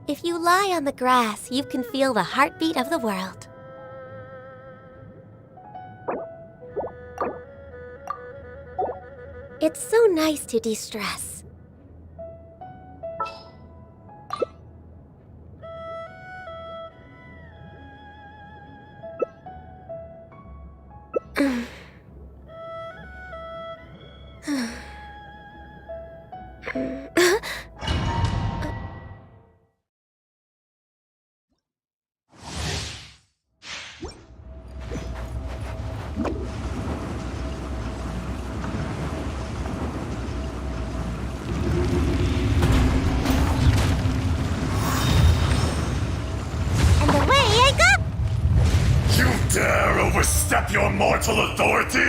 If you lie on the grass, you can feel the heartbeat of the world. It's so nice to de-stress. Dare overstep your mortal authority?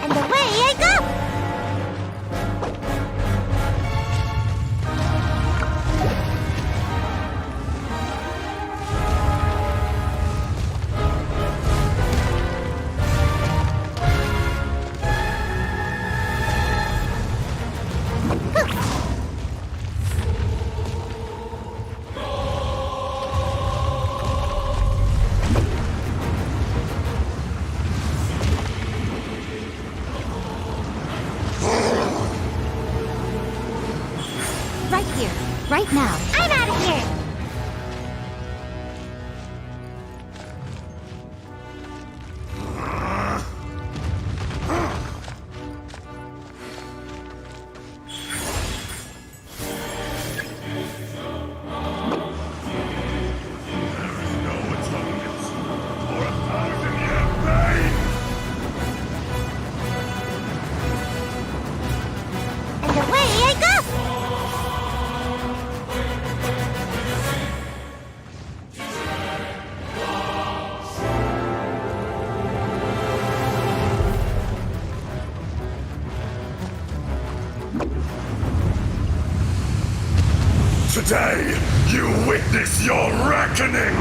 And away I go! Right here, right now. I'm out of here! And away I go! Today, you witness your reckoning!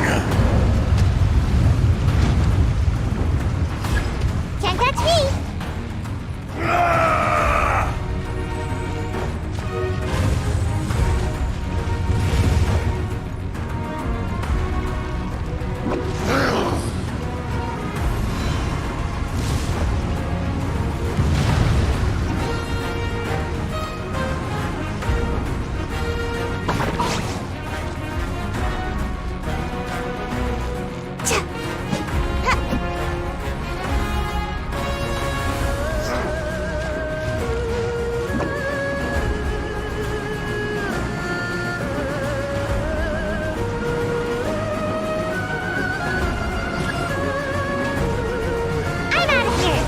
Can't catch me! Ah! I'm out of here!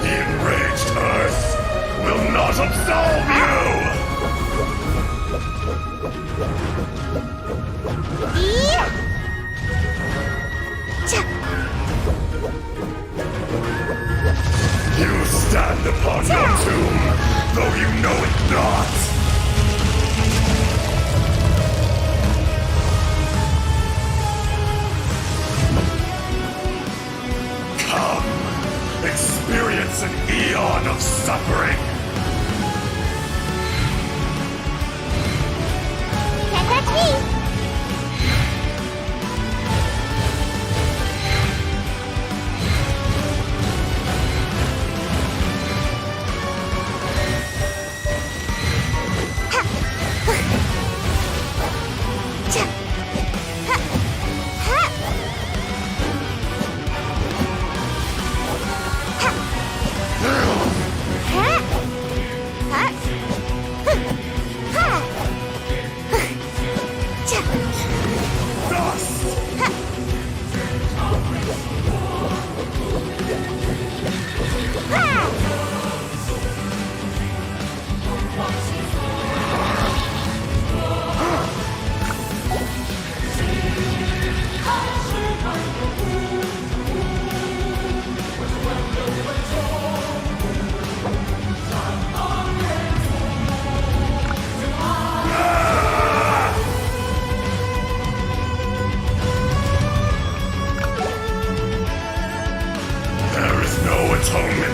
The enraged Earth will not absolve you! Yeah. You stand upon your tomb, though you know it not! Come, experience an eon of suffering! Can't catch me!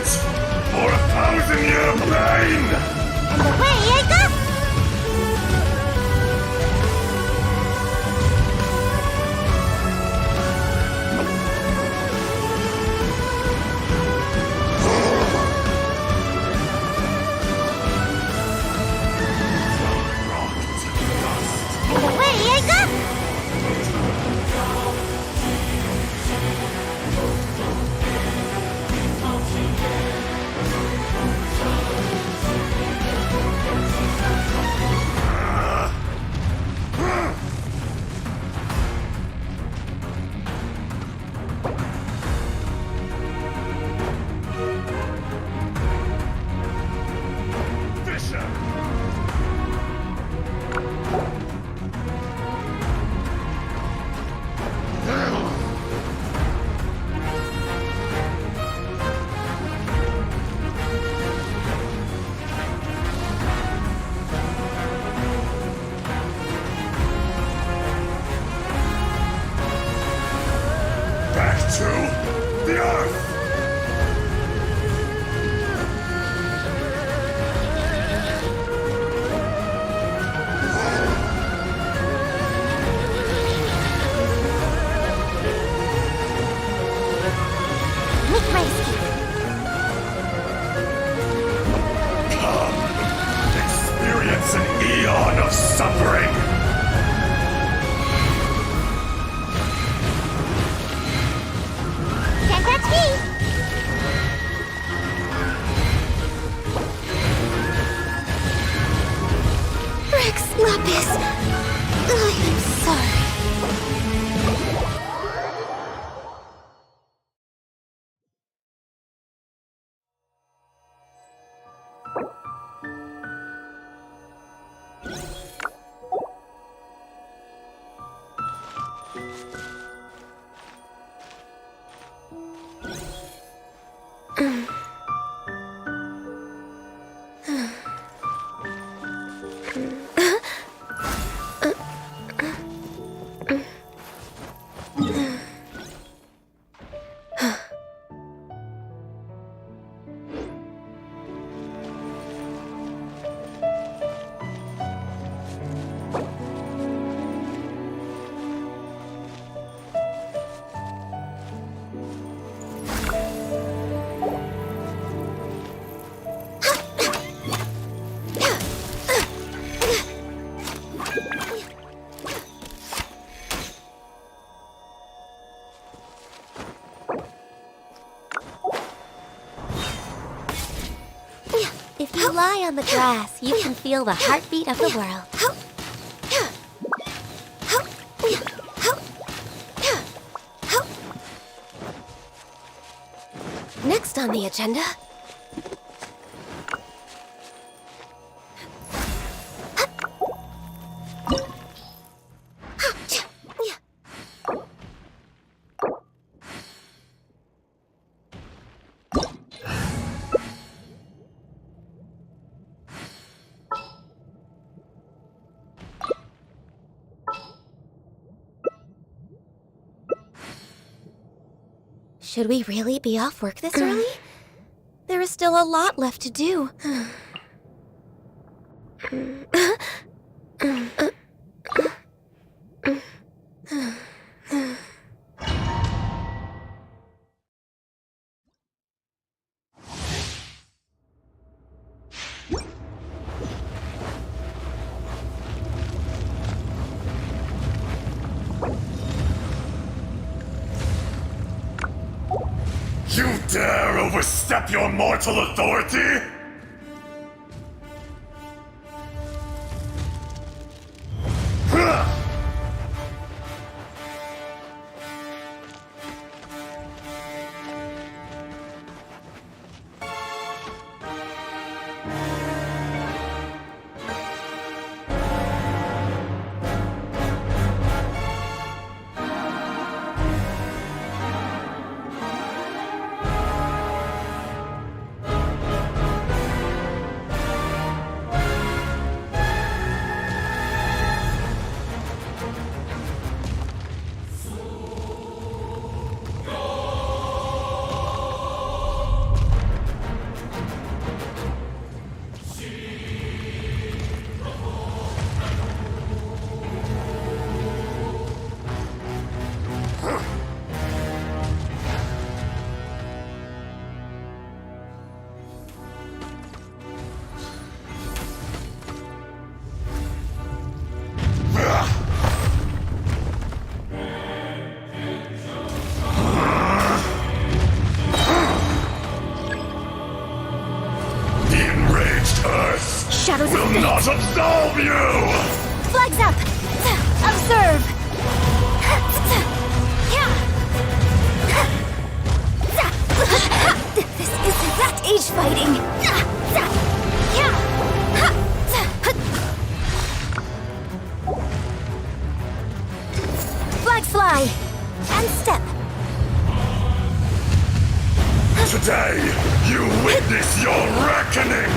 moment for 1,000-year pain! And away I go! And away I go! Fisher! Back to the Earth! Make rescue! Experience an eon of suffering! Can't touch me! Rex Lapis! I am sorry. If you lie on the grass, you can feel the heartbeat of the world. Next on the agenda... Should we really be off work this early? There is still a lot left to do. You dare overstep your mortal authority? shadows of will fate. not absolve you! Flags up! Observe! This is rat age fighting! Flags fly! And step! Today, you witness your reckoning!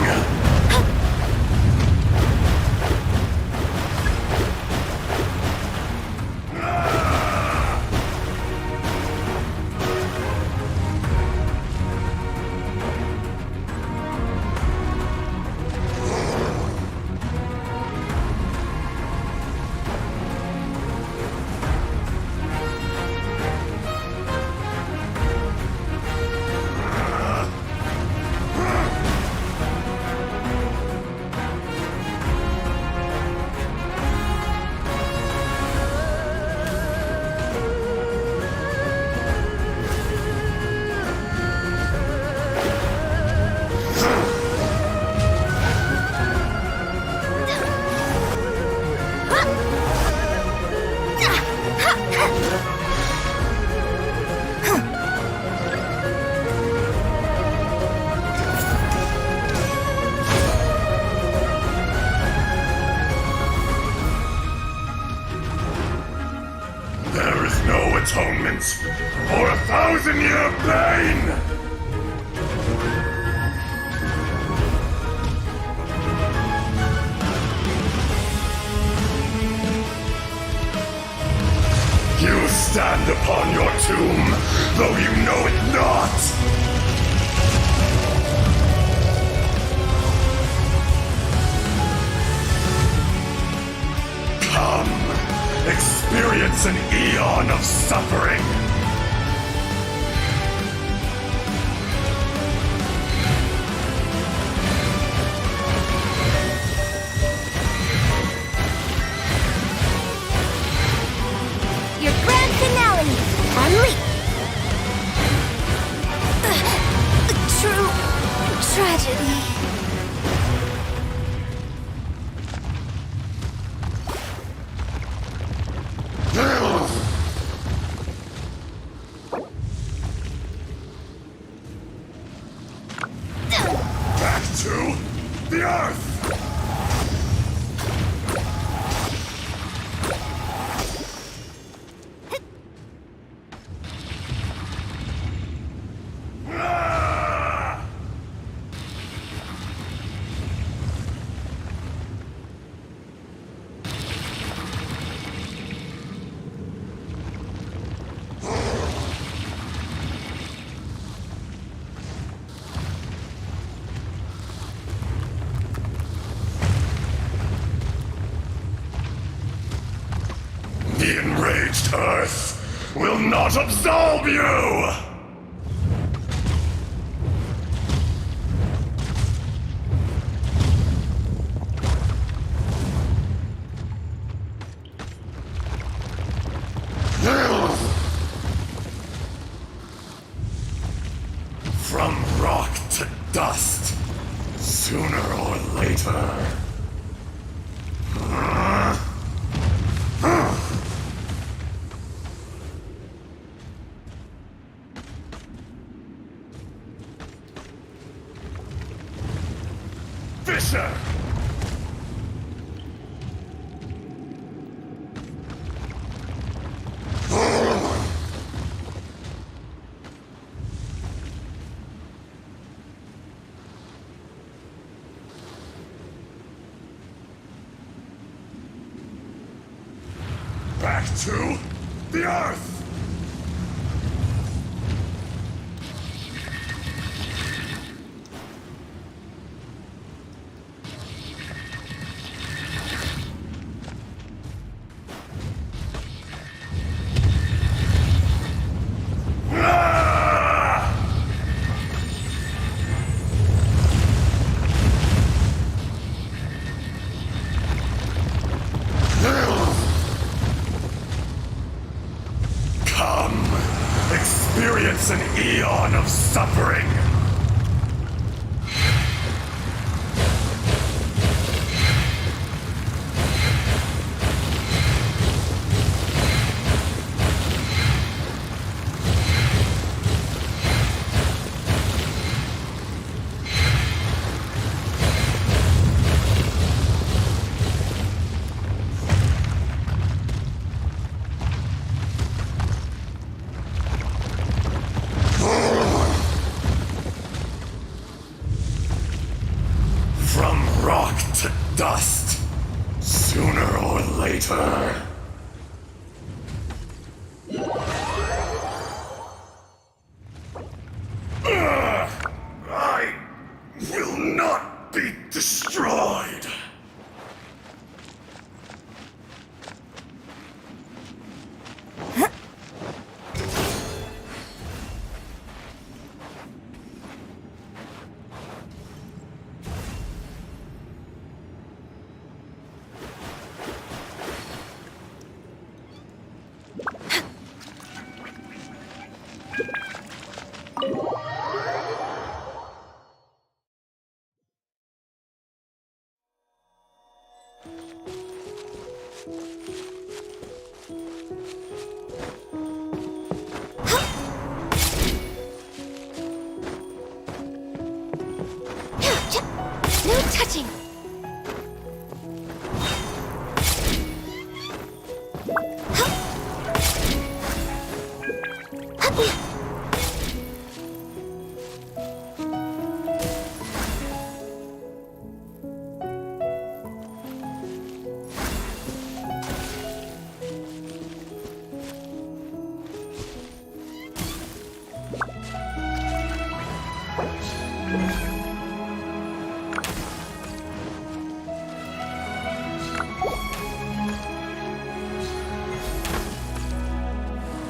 There is no atonement for 1,000-year pain! You stand upon your tomb, though you know it not! Come, experience an eon of suffering! Your grand finale! Unleash! True tragedy. Back to the Earth! The enraged Earth will not absolve you! From rock to dust, sooner or later. Fisher! Back to the Earth! back to dust. Sooner or later. I will not be destroyed. No touching!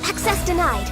Access denied.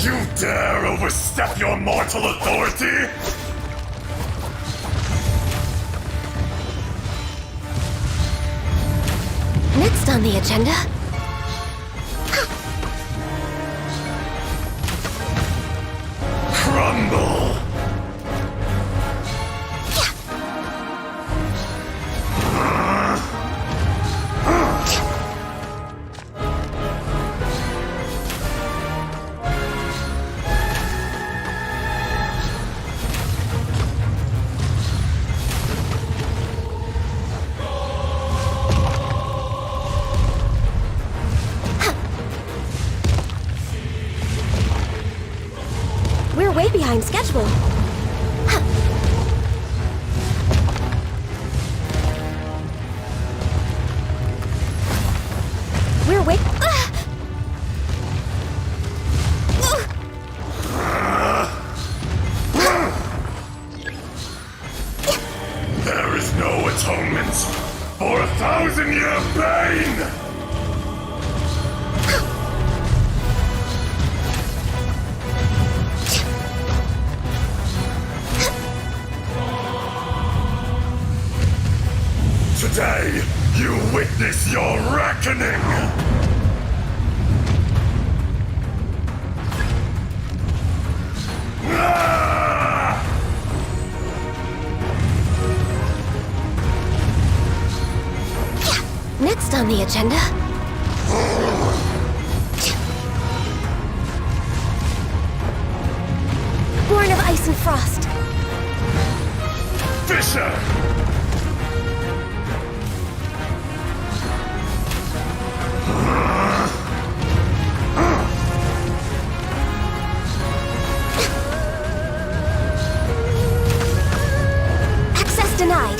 You dare overstep your mortal authority? Next on the agenda... Crumble! We're way behind schedule. We're way... There is no atonement for 1,000-year pain! Today, you witness your reckoning! Ah! Next on the agenda... Born of ice and frost. Fisher! Access denied.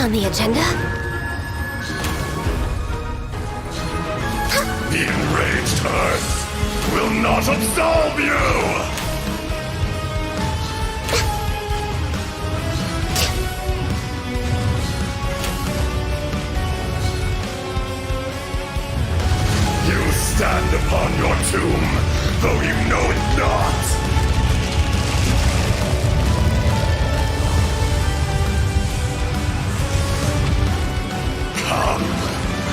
on the agenda? The enraged Earth will not absolve you! You stand upon your tomb, though you know it not! Come,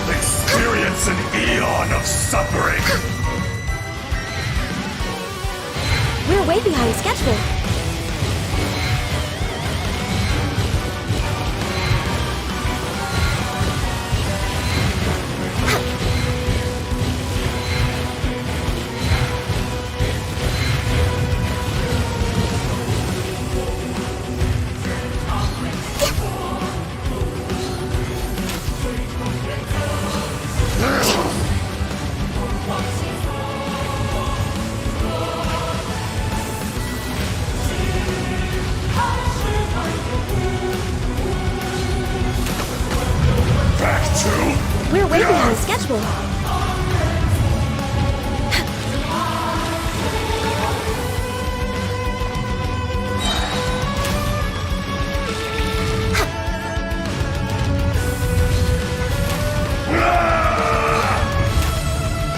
experience an eon of suffering! We're way behind schedule. Back to... We're way behind schedule.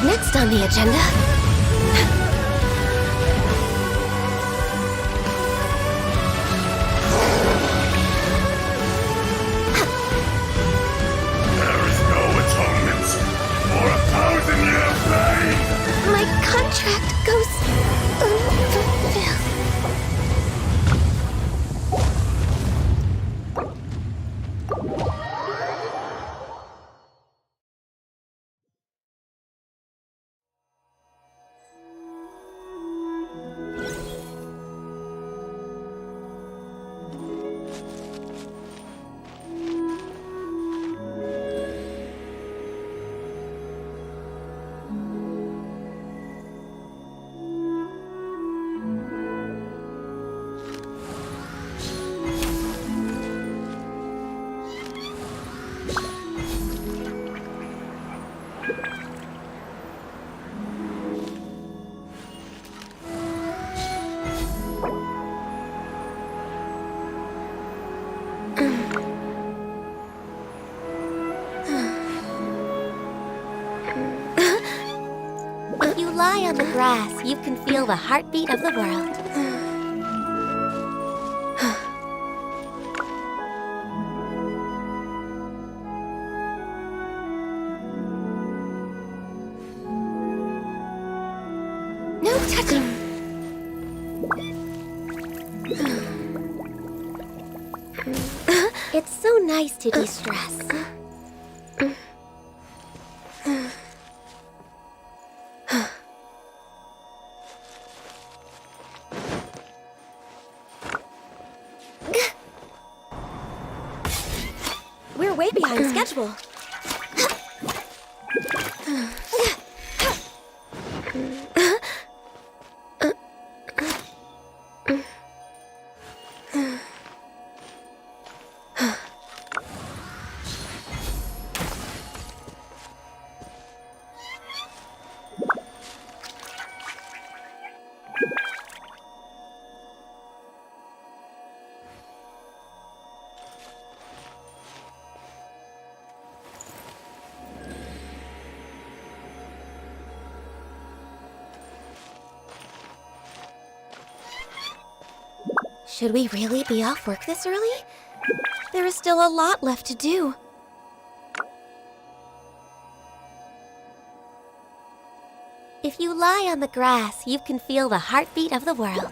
Next on the agenda. There is no atonement for 1,000-year pain! My contract goes unfulfilled. If you lie on the grass, you can feel the heartbeat of the world. No touching. It's so nice to de-stress. We're way behind schedule. Should we really be off work this early? There is still a lot left to do. If you lie on the grass, you can feel the heartbeat of the world.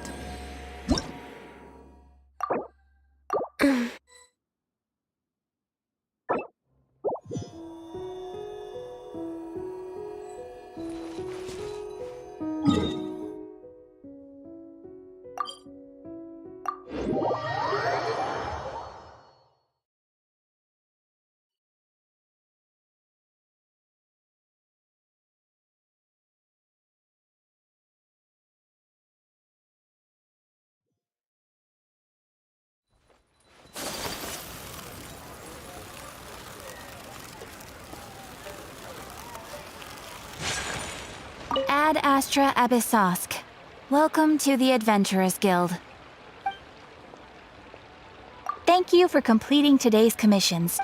Ad Astra Abyssosk. Welcome to the Adventurers Guild. Thank you for completing today's commissions.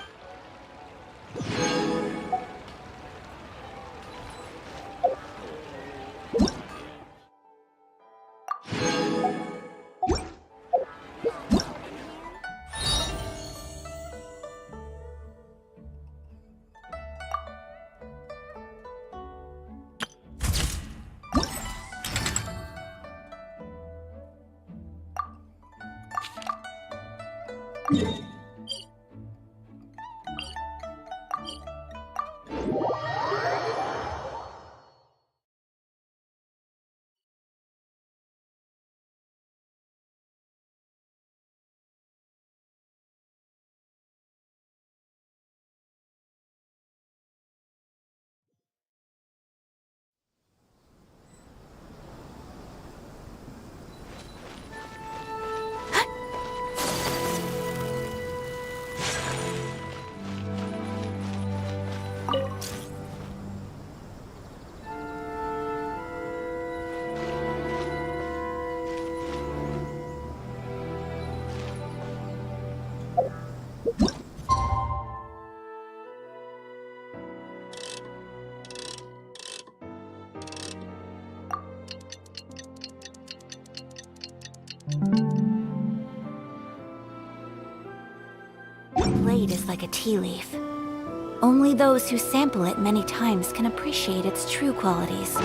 Blade is like a tea leaf. Only those who sample it many times can appreciate its true qualities.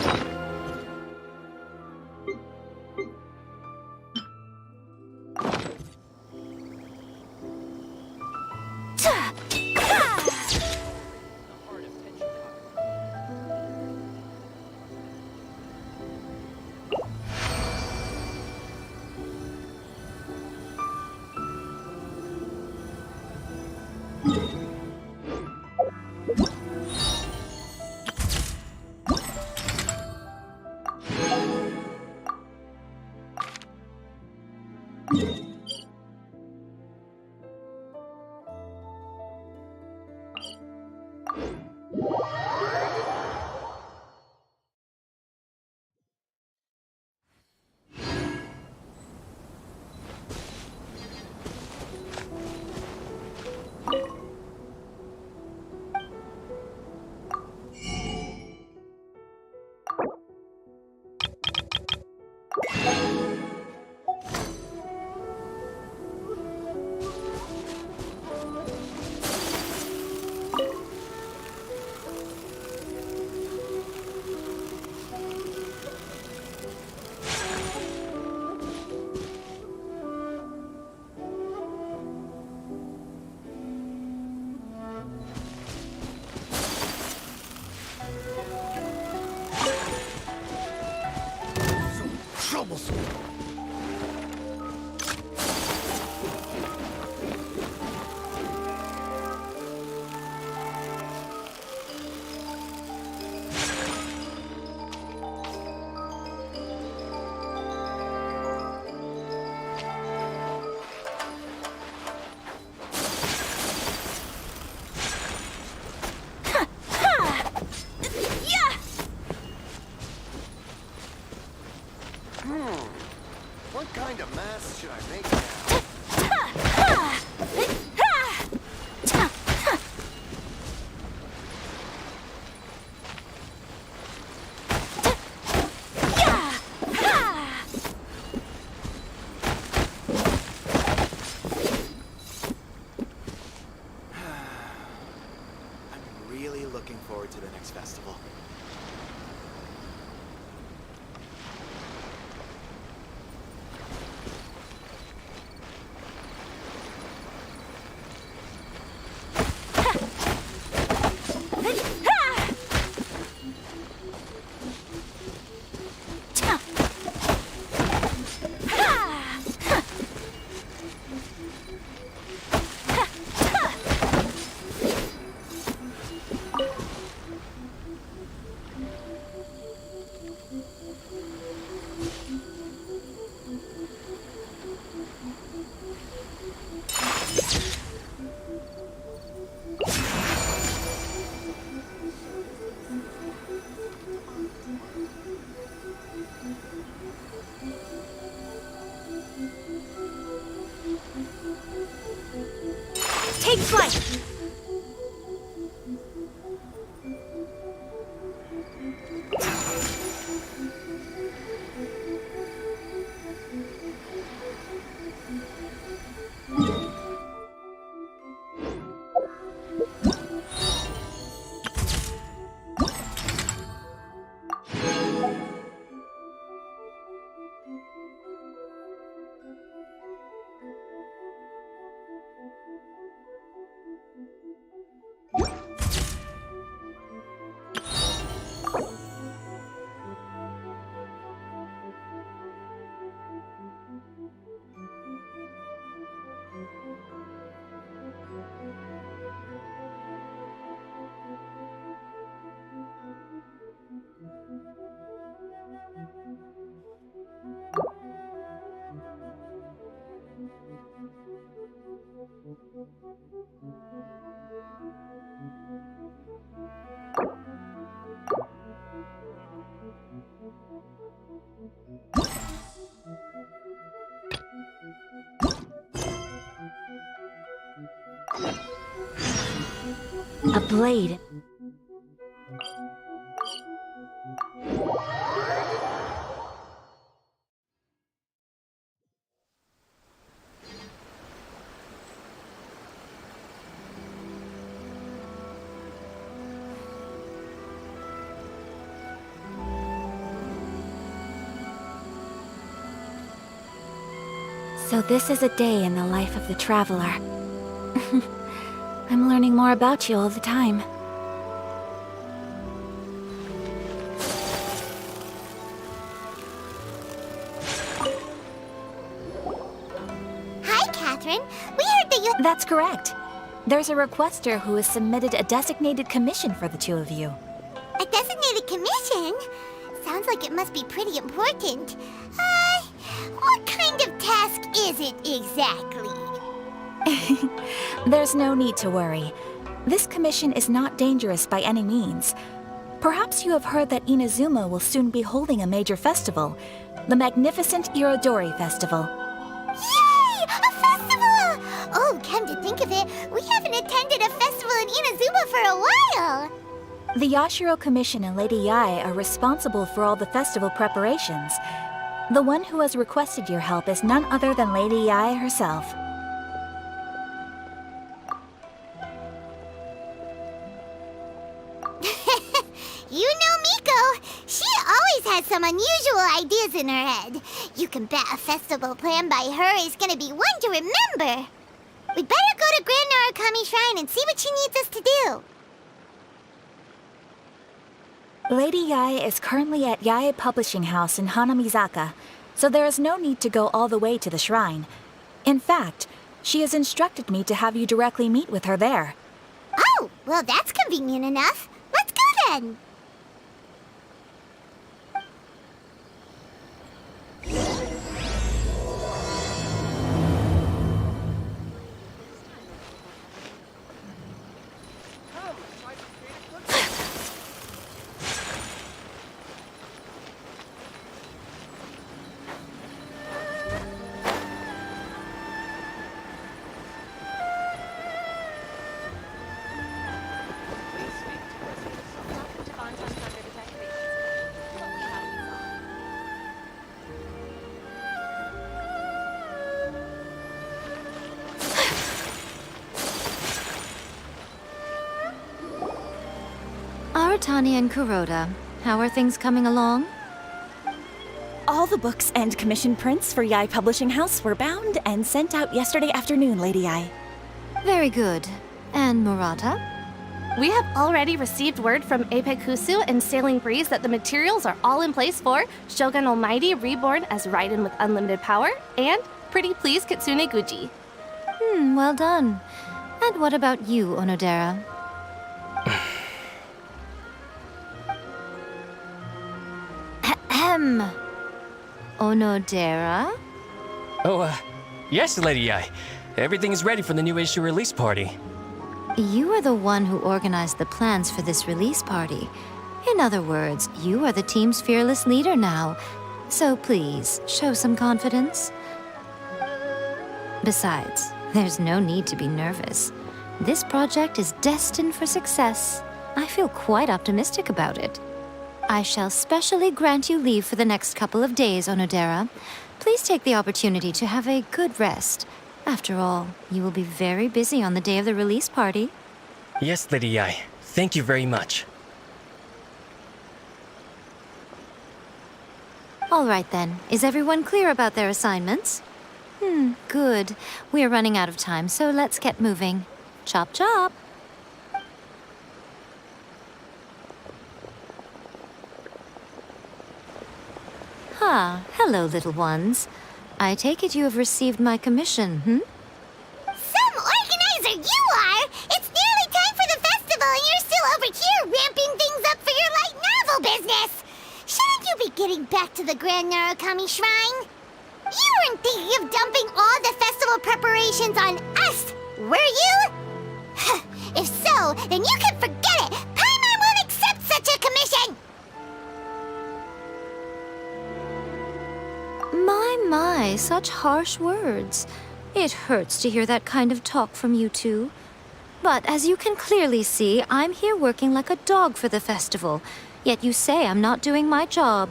Troublesome. What kind of mask should I make now? I'm really looking forward to the next festival. this way! A blade. So this is a day in the life of the traveler. I'm learning more about you all the time. Hi, Catherine. We heard that you... That's correct. There's a requester who has submitted a designated commission for the two of you. A designated commission? Sounds like it must be pretty important. What kind of task is it exactly? There's no need to worry. This commission is not dangerous by any means. Perhaps you have heard that Inazuma will soon be holding a major festival, the magnificent Irodori Festival. Yay! A festival! Oh, come to think of it, we haven't attended a festival in Inazuma for a while. The Yashiro Commission and Lady Yae are responsible for all the festival preparations. The one who has requested your help is none other than Lady Yae herself. You know Miko. She always has some unusual ideas in her head. You can bet a festival planned by her is gonna be one to remember. We'd better go to Grand Narukami Shrine and see what she needs us to do. Lady Yae is currently at Yae Publishing House in Hanamizaka, so there is no need to go all the way to the shrine. In fact, she has instructed me to have you directly meet with her there. Oh, well that's convenient enough. Let's go then. Aratani and Kuroda, how are things coming along? All the books and commission prints for Yae Publishing House were bound and sent out yesterday afternoon, Lady Yae. Very good. And Murata? We have already received word from Apekusu and Sailing Breeze that the materials are all in place for Shogun Almighty reborn as Raiden with unlimited power and Pretty Please Kitsune Guji. Well done. And what about you, Onodera? Ahem. Onodera? Oh, yes, Lady Yae. Everything is ready for the new issue release party. You are the one who organized the plans for this release party. In other words, you are the team's fearless leader now. So please, show some confidence. Besides, there's no need to be nervous. This project is destined for success. I feel quite optimistic about it. I shall specially grant you leave for the next couple of days, Onodera. Please take the opportunity to have a good rest. After all, you will be very busy on the day of the release party. Yes, Lady Yai. Thank you very much. All right then. Is everyone clear about their assignments? Good. We are running out of time, so let's get moving. Chop chop! Hello, little ones. I take it you have received my commission, Some organizer you are! It's nearly time for the festival and you're still over here ramping things up for your light novel business! Shouldn't you be getting back to the Grand Narukami Shrine? You weren't thinking of dumping all the festival preparations on us, were you? If so, then you can forget it! Paimon won't accept such a commission! My, such harsh words. It hurts to hear that kind of talk from you two. But as you can clearly see, I'm here working like a dog for the festival, yet you say I'm not doing my job.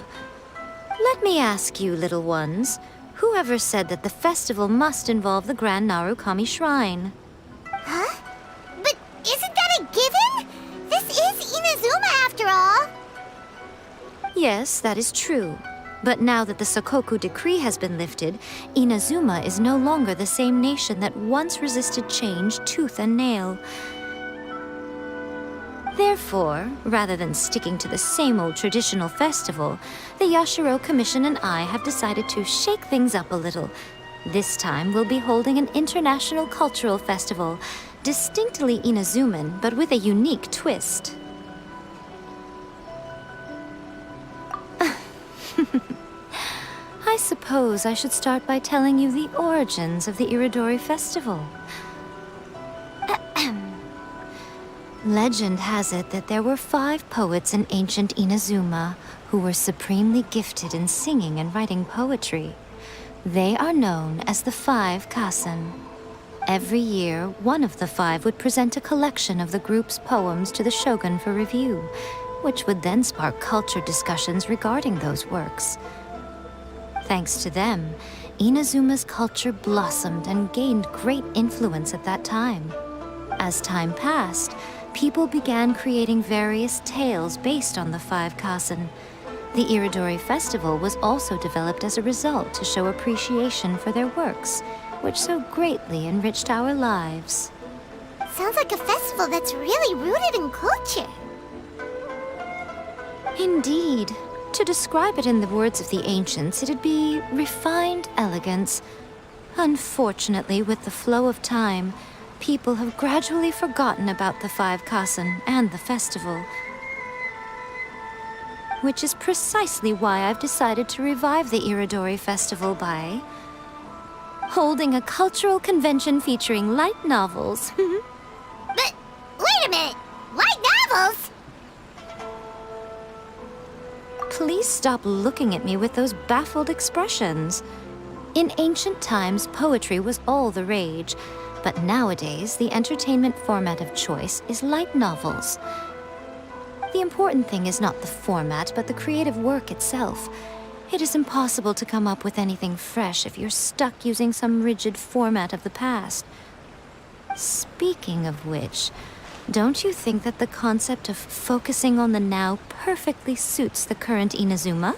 Let me ask you, little ones, whoever said that the festival must involve the Grand Narukami Shrine? Huh? But isn't that a given? This is Inazuma after all. Yes, that is true. But now that the Sokoku decree has been lifted, Inazuma is no longer the same nation that once resisted change tooth and nail. Therefore, rather than sticking to the same old traditional festival, the Yashiro Commission and I have decided to shake things up a little. This time we'll be holding an international cultural festival, distinctly Inazuman, but with a unique twist. I suppose I should start by telling you the origins of the Iridori Festival. Legend has it that there were 5 poets in ancient Inazuma who were supremely gifted in singing and writing poetry. They are known as the 5 Kasen. Every year, one of the 5 would present a collection of the group's poems to the shogun for review, which would then spark culture discussions regarding those works. Thanks to them, Inazuma's culture blossomed and gained great influence at that time. As time passed, people began creating various tales based on the 5 Kasen. The Iridori Festival was also developed as a result to show appreciation for their works, which so greatly enriched our lives. Sounds like a festival that's really rooted in culture. Indeed. To describe it in the words of the ancients, it'd be refined elegance. Unfortunately, with the flow of time, people have gradually forgotten about the 5 Kasen and the festival. Which is precisely why I've decided to revive the Iridori Festival by holding a cultural convention featuring light novels. But wait a minute! Light novels? Please stop looking at me with those baffled expressions. In ancient times, poetry was all the rage, but nowadays, the entertainment format of choice is light novels. The important thing is not the format, but the creative work itself. It is impossible to come up with anything fresh if you're stuck using some rigid format of the past. Speaking of which, don't you think that the concept of focusing on the now perfectly suits the current Inazuma?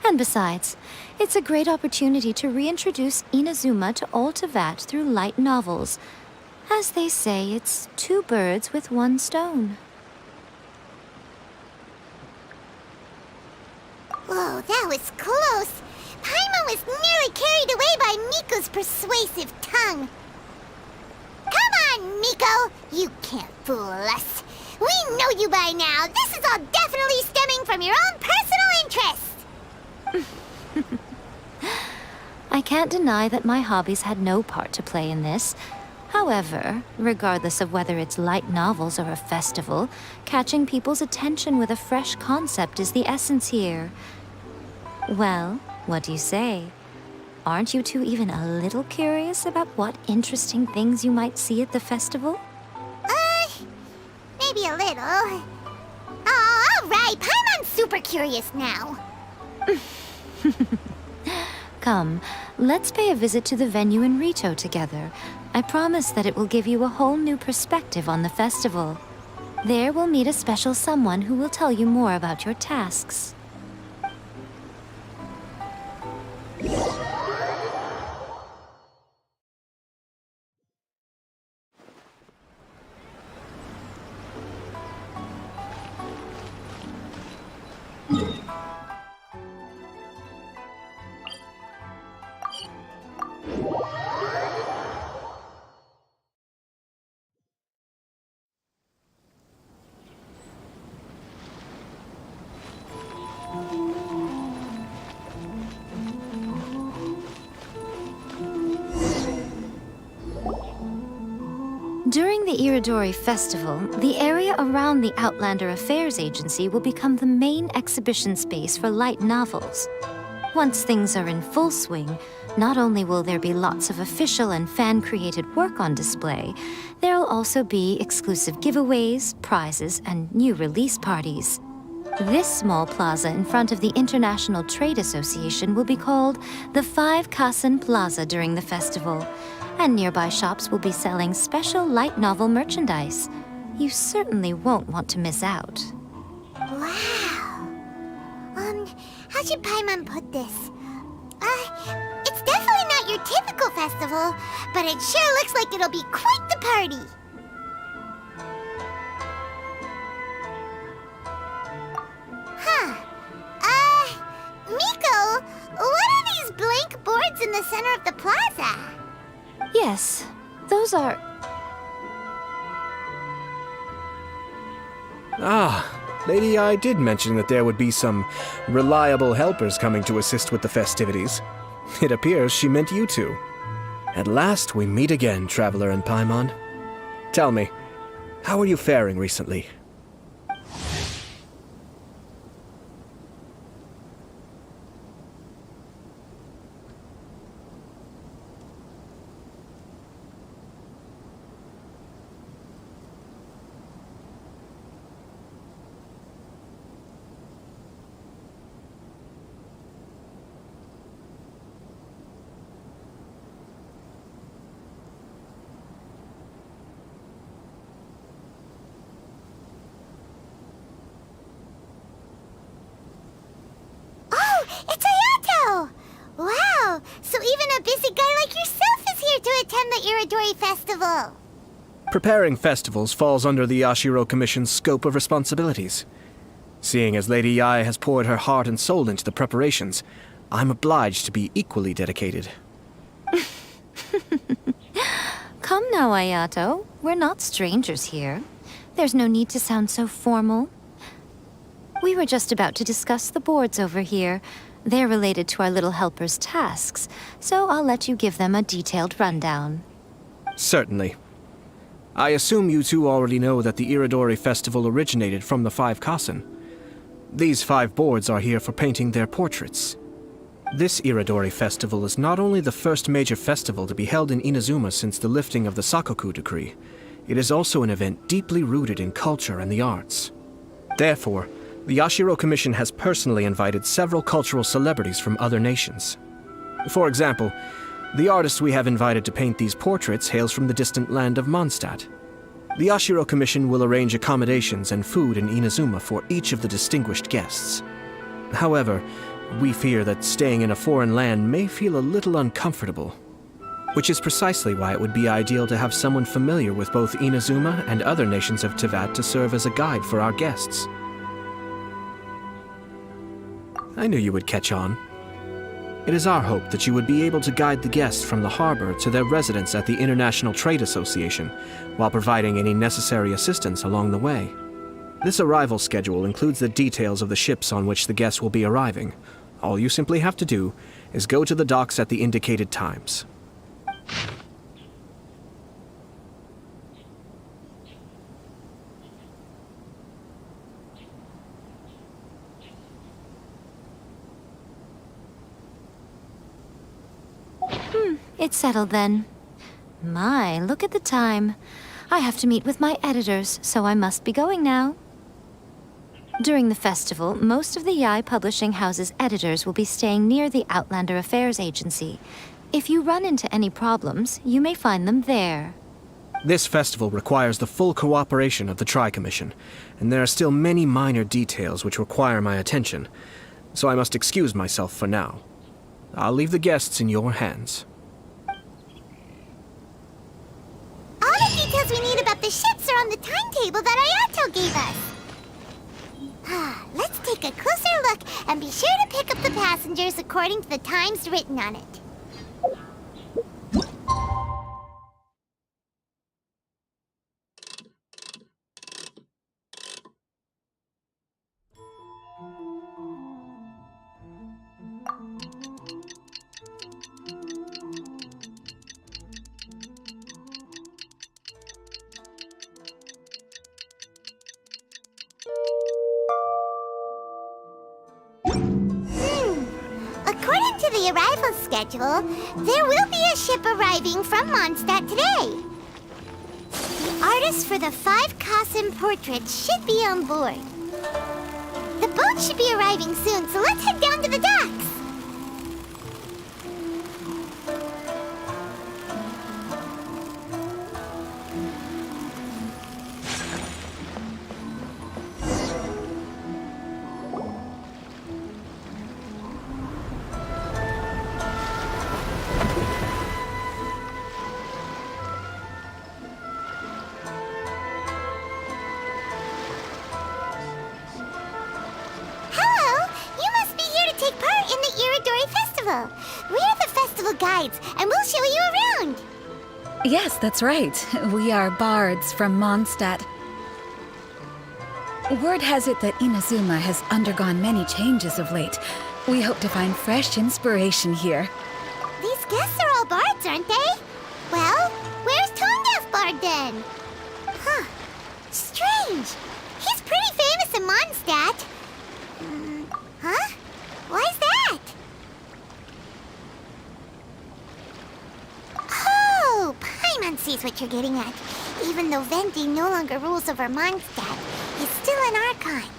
And besides, it's a great opportunity to reintroduce Inazuma to all Teyvat through light novels. As they say, it's 2 birds with 1 stone. Whoa, that was close. Paimon was nearly carried away by Miko's persuasive tongue. Come on, Miko! You can't fool us. We know you by now. This is all definitely stemming from your own personal interest. I can't deny that my hobbies had no part to play in this. However, regardless of whether it's light novels or a festival, catching people's attention with a fresh concept is the essence here. Well, what do you say? Aren't you two even a little curious about what interesting things you might see at the festival? Maybe a little. Oh, all right. Paimon's super curious now. Come, let's pay a visit to the venue in Rito together. I promise that it will give you a whole new perspective on the festival. There we'll meet a special someone who will tell you more about your tasks. During the Iridori Festival, the area around the Outlander Affairs Agency will become the main exhibition space for light novels. Once things are in full swing, not only will there be lots of official and fan-created work on display, there'll also be exclusive giveaways, prizes, and new release parties. This small plaza in front of the International Trade Association will be called the 5 Kasen Plaza during the festival, and nearby shops will be selling special light novel merchandise. You certainly won't want to miss out. Wow. How should Paimon put this? It's definitely not your typical festival, but it sure looks like it'll be quite the party. Miko, what are these blank boards in the center of the plaza? Yes, those are... Lady Yae did mention that there would be some reliable helpers coming to assist with the festivities. It appears she meant you two. At last we meet again, Traveler and Paimon. Tell me, how are you faring recently? It's Ayato! Wow, so even a busy guy like yourself is here to attend the Iridori Festival. Preparing festivals falls under the Yashiro Commission's scope of responsibilities. Seeing as Lady Yae has poured her heart and soul into the preparations, I'm obliged to be equally dedicated. Come now, Ayato. We're not strangers here. There's no need to sound so formal. We were just about to discuss the boards over here. They're related to our little helper's tasks, so I'll let you give them a detailed rundown. Certainly. I assume you two already know that the Iridori Festival originated from the 5 Kasen. These 5 boards are here for painting their portraits. This Iridori Festival is not only the first major festival to be held in Inazuma since the lifting of the Sakoku decree, it is also an event deeply rooted in culture and the arts. Therefore, the Yashiro Commission has personally invited several cultural celebrities from other nations. For example, the artist we have invited to paint these portraits hails from the distant land of Mondstadt. The Yashiro Commission will arrange accommodations and food in Inazuma for each of the distinguished guests. However, we fear that staying in a foreign land may feel a little uncomfortable, which is precisely why it would be ideal to have someone familiar with both Inazuma and other nations of Teyvat to serve as a guide for our guests. I knew you would catch on. It is our hope that you would be able to guide the guests from the harbor to their residence at the International Trade Association, while providing any necessary assistance along the way. This arrival schedule includes the details of the ships on which the guests will be arriving. All you simply have to do is go to the docks at the indicated times. It's settled then. My, look at the time. I have to meet with my editors, so I must be going now. During the festival, most of the Yai Publishing House's editors will be staying near the Outlander Affairs Agency. If you run into any problems, you may find them there. This festival requires the full cooperation of the Tri-Commission, and there are still many minor details which require my attention, so I must excuse myself for now. I'll leave the guests in your hands. All the details we need about the ships are on the timetable that Ayato gave us. Let's take a closer look and be sure to pick up the passengers according to the times written on it. According to the arrival schedule, there will be a ship arriving from Mondstadt today. The artist for the 5 Kassen portraits should be on board. The boat should be arriving soon, so let's head down to the docks. We're the festival guides, and we'll show you around. Yes, that's right. We are bards from Mondstadt. Word has it that Inazuma has undergone many changes of late. We hope to find fresh inspiration here. These guests are all bards, aren't they? Well, where's Tone-Deaf Bard then? Huh. Strange. He's pretty famous in Mondstadt. Huh? Why's that? Oh, Paimon sees what you're getting at. Even though Venti no longer rules over Mondstadt, he's still an Archon.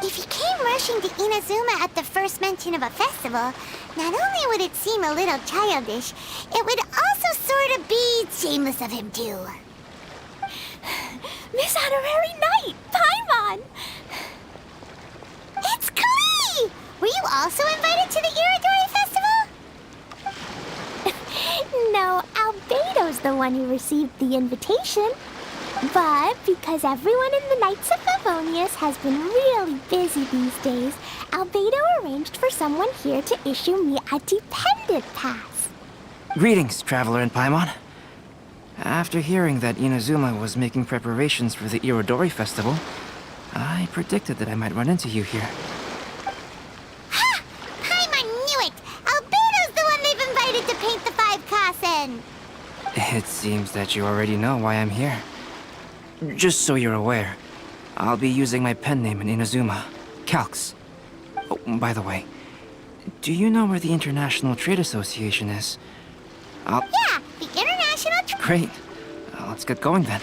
If he came rushing to Inazuma at the first mention of a festival, not only would it seem a little childish, it would also sort of be shameless of him too. Miss Honorary Knight, Paimon! It's Klee! Were you also invited to the Iridori Festival? No, Albedo's the one who received the invitation. But because everyone in the Knights of Favonius has been really busy these days, Albedo arranged for someone here to issue me a dependent pass. Greetings, Traveler and Paimon. After hearing that Inazuma was making preparations for the Irodori Festival, I predicted that I might run into you here. Ha! Paimon knew it! Albedo's the one they've invited to paint the 5 Kassen! It seems that you already know why I'm here. Just so you're aware, I'll be using my pen name in Inazuma, Calx. Oh, by the way, do you know where the International Trade Association is? Yeah, the International Great. Let's get going then.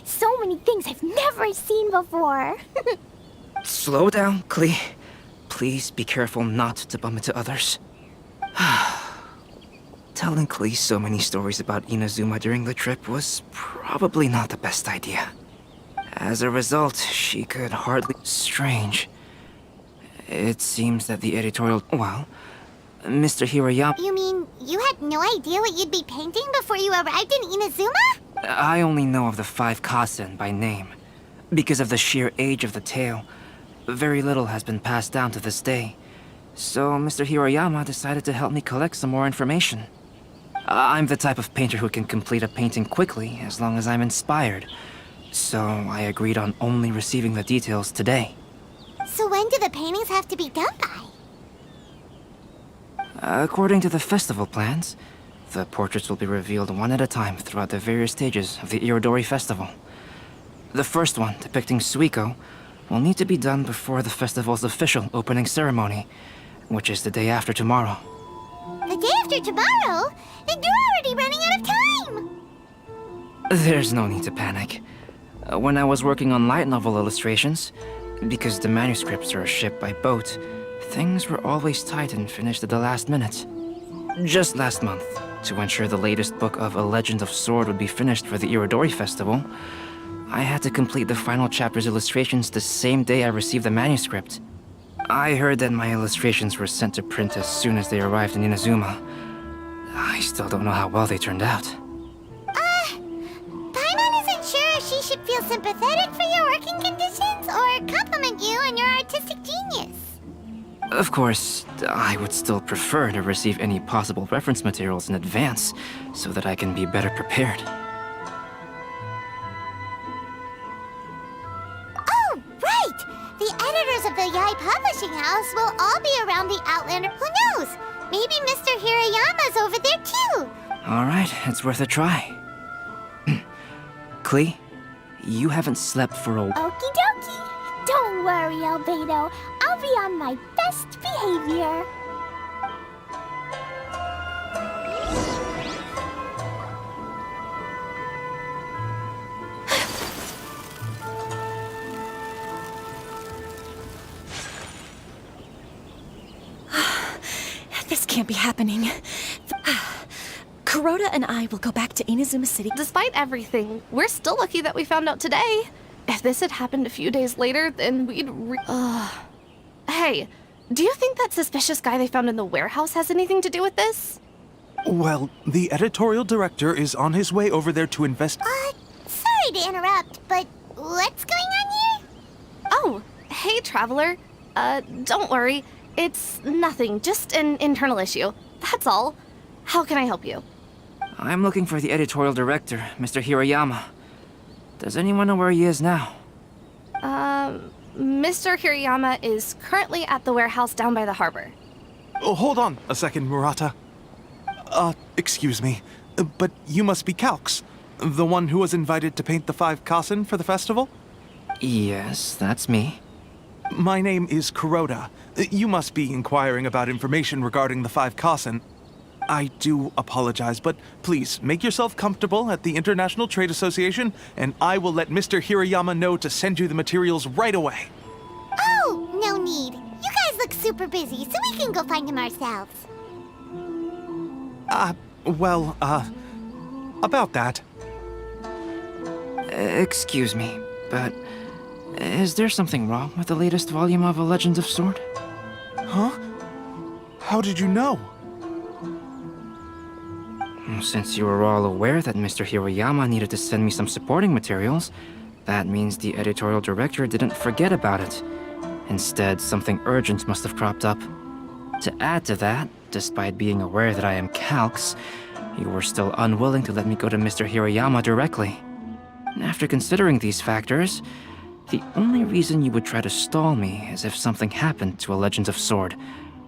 So many things I've never seen before. Slow down, Klee. Please be careful not to bump into others. Telling Klee so many stories about Inazuma during the trip was probably not the best idea. As a result, she could hardly... Strange. It seems that the editorial... Well, Mr. Hirayama... You mean you had no idea what you'd be painting before you arrived in Inazuma? I only know of the 5 Kasen by name. Because of the sheer age of the tale, very little has been passed down to this day. So Mr. Hirayama decided to help me collect some more information. I'm the type of painter who can complete a painting quickly as long as I'm inspired. So I agreed on only receiving the details today. So when do the paintings have to be done by? According to the festival plans, the portraits will be revealed one at a time throughout the various stages of the Irodori Festival. The first one, depicting Suiko, will need to be done before the festival's official opening ceremony, which is the day after tomorrow. The day after tomorrow? Then you're already running out of time! There's no need to panic. When I was working on light novel illustrations, because the manuscripts are shipped by boat, things were always tight and finished at the last minute. Just last month, to ensure the latest book of A Legend of Sword would be finished for the Irodori Festival, I had to complete the final chapter's illustrations the same day I received the manuscript. I heard that my illustrations were sent to print as soon as they arrived in Inazuma. I still don't know how well they turned out. Paimon isn't sure if she should feel sympathetic for your working conditions or compliment you on your artistic genius. Of course, I would still prefer to receive any possible reference materials in advance so that I can be better prepared. Oh, right! The editors of the Yai Publishing House will all be around the Outlander. Who knows? Maybe Mr. Hirayama's over there too. All right, it's worth a try. Klee, you haven't slept for a... Okie dokie. Don't worry, Albedo. I'll be on my best behavior. This can't be happening. Kuroda and I will go back to Inazuma City. Despite everything, we're still lucky that we found out today. If this had happened a few days later, then we'd Hey, do you think that suspicious guy they found in the warehouse has anything to do with this? Well, the editorial director is on his way over there to Sorry to interrupt, but what's going on here? Oh, hey, Traveler. Don't worry. It's nothing, just an internal issue. That's all. How can I help you? I'm looking for the editorial director, Mr. Hirayama. Does anyone know where he is now? Mr. Hirayama is currently at the warehouse down by the harbor. Oh, hold on a second, Murata. Excuse me, but you must be Calx, the one who was invited to paint the 5 Kasen for the festival? Yes, that's me. My name is Kuroda. You must be inquiring about information regarding the 5 Kasen. I do apologize, but please make yourself comfortable at the International Trade Association, and I will let Mr. Hirayama know to send you the materials right away. Oh, no need. You guys look super busy, so we can go find him ourselves. About that. Excuse me, but is there something wrong with the latest volume of A Legend of Sword? Huh? How did you know? Since you were all aware that Mr. Hirayama needed to send me some supporting materials, that means the editorial director didn't forget about it. Instead, something urgent must have cropped up. To add to that, despite being aware that I am Calx, you were still unwilling to let me go to Mr. Hirayama directly. After considering these factors, the only reason you would try to stall me is if something happened to A Legend of Sword,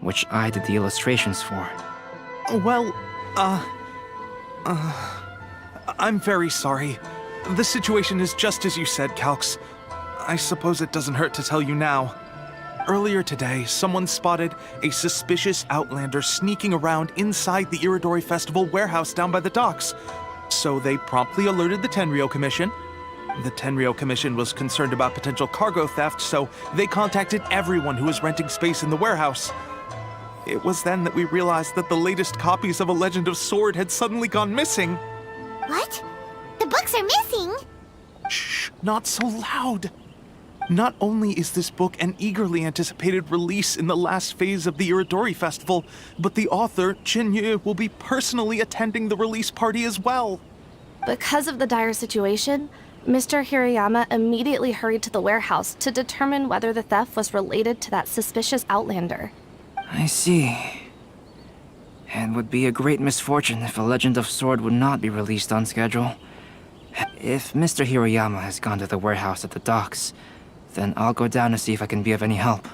which I did the illustrations for. Well, I'm very sorry. The situation is just as you said, Calx. I suppose it doesn't hurt to tell you now. Earlier today, someone spotted a suspicious outlander sneaking around inside the Irodori Festival warehouse down by the docks. So they promptly alerted the Tenryou Commission. The Tenryou Commission was concerned about potential cargo theft, so they contacted everyone who was renting space in the warehouse. It was then that we realized that the latest copies of A Legend of Sword had suddenly gone missing. What? The books are missing? Shh, not so loud. Not only is this book an eagerly anticipated release in the last phase of the Iridori Festival, but the author, Jinyu, will be personally attending the release party as well. Because of the dire situation, Mr. Hirayama immediately hurried to the warehouse to determine whether the theft was related to that suspicious outlander. I see. It would be a great misfortune if A Legend of Sword would not be released on schedule. If Mr. Hirayama has gone to the warehouse at the docks, then I'll go down to see if I can be of any help.